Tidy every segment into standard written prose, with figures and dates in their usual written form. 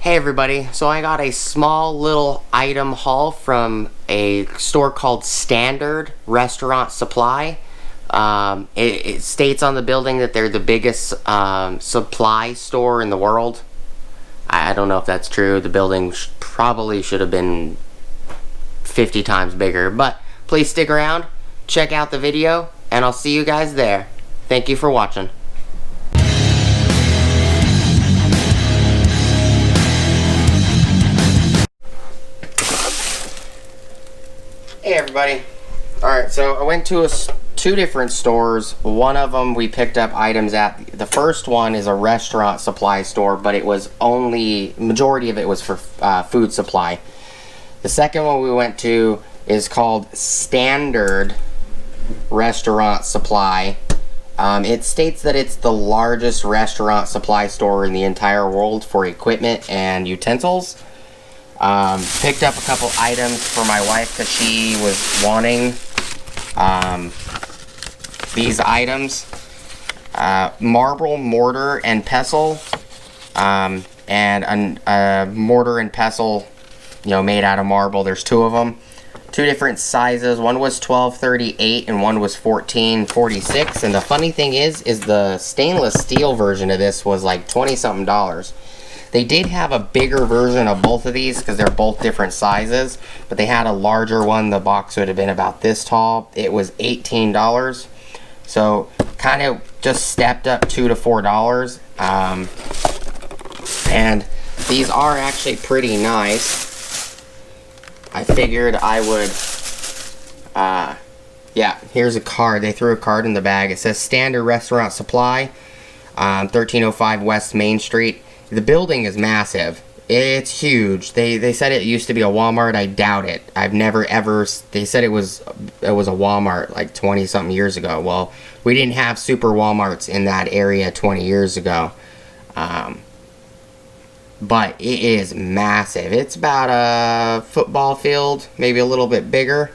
Hey everybody, so I got a small little item haul from a store called Standard Restaurant Supply. It states on the building that they're the biggest supply store in the world. I don't know if that's true. The building probably should have been 50 times bigger, but please stick around, check out the video, and I'll see you guys there. Thank you for watching. Hey everybody. Alright, so I went to two different stores. One of them we picked up items at. The first one is a restaurant supply store, but it was majority of it was for food supply. The second one we went to is called Standard Restaurant Supply. It states that it's the largest restaurant supply store in the entire world for equipment and utensils. Picked up a couple items for my wife because she was wanting these items. Marble, mortar, and pestle. And a mortar and pestle, made out of marble. There's two of them. Two different sizes. One was 1238 and one was 1446. And the funny thing is the stainless steel version of this was like $20-something. They did have a bigger version of both of these because they're both different sizes, but they had a larger one. The box would have been about this tall. It was $18. So kind of just stepped up $2 to $4. And these are actually pretty nice. I figured I would, yeah, here's a card. They threw a card in the bag. It says Standard Restaurant Supply, 1305 West Main Street. The building is massive. It's huge. They said it used to be a Walmart. I doubt it. I've never ever. They said it was a Walmart like 20-something years ago. Well, we didn't have super Walmarts in that area 20 years ago. But it is massive. It's about a football field, maybe a little bit bigger,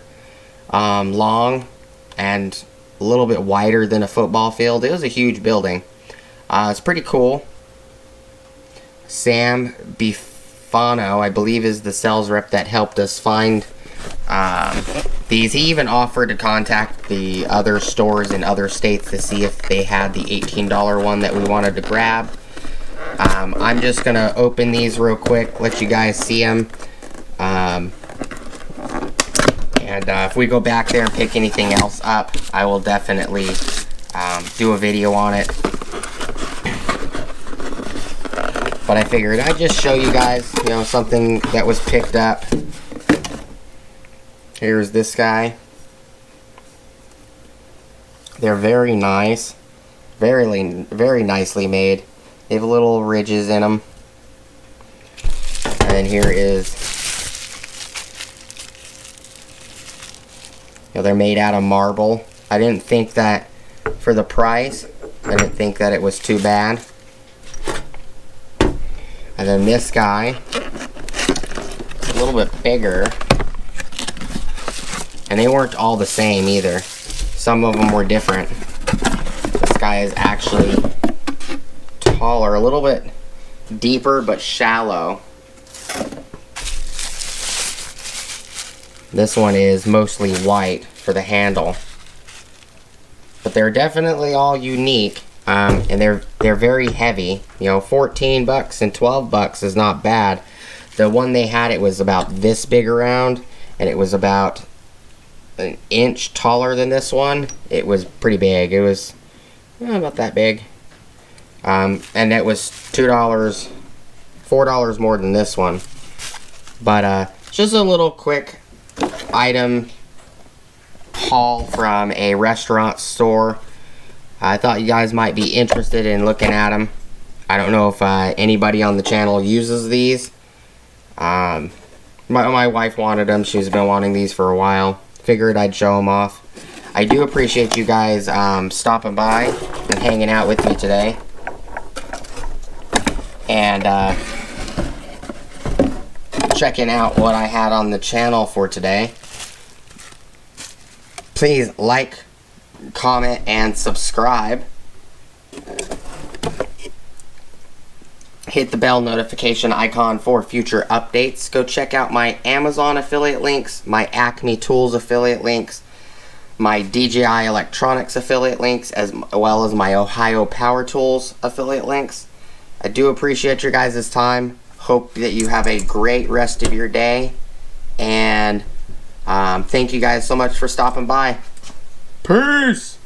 long, and a little bit wider than a football field. It was a huge building. It's pretty cool. Sam Bifano, I believe, is the sales rep that helped us find these. He even offered to contact the other stores in other states to see if they had the $18 one that we wanted to grab. I'm just going to open these real quick, let you guys see them. And if we go back there and pick anything else up, I will definitely do a video on it. But I figured I'd just show you guys, something that was picked up. Here's this guy. They're very nice. Very nicely made. They have little ridges in them. And then here is... they're made out of marble. I didn't think that, for the price, I didn't think that it was too bad. And then this guy, a little bit bigger, and they weren't all the same either. Some of them were different. This guy is actually taller, a little bit deeper but shallow. This one is mostly white for the handle. But they're definitely all unique. And they're very heavy. 14 bucks and 12 bucks is not bad. The one they had, it was about this big around, and it was about an inch taller than this one. It was pretty big. It was about that big. And that was $2, $4 more than this one. But just a little quick item haul from a restaurant store. I thought you guys might be interested in looking at them. I don't know if anybody on the channel uses these. My wife wanted them. She's been wanting these for a while. Figured I'd show them off. I do appreciate you guys stopping by and hanging out with me today. And checking out what I had on the channel for today. Please like, comment, and subscribe. hit the bell notification icon for future updates. Go check out my Amazon affiliate links, my Acme Tools affiliate links, my DJI Electronics affiliate links, as well as my Ohio Power Tools affiliate links. I do appreciate your guys' time. Hope that you have a great rest of your day. And thank you guys so much for stopping by. Peace!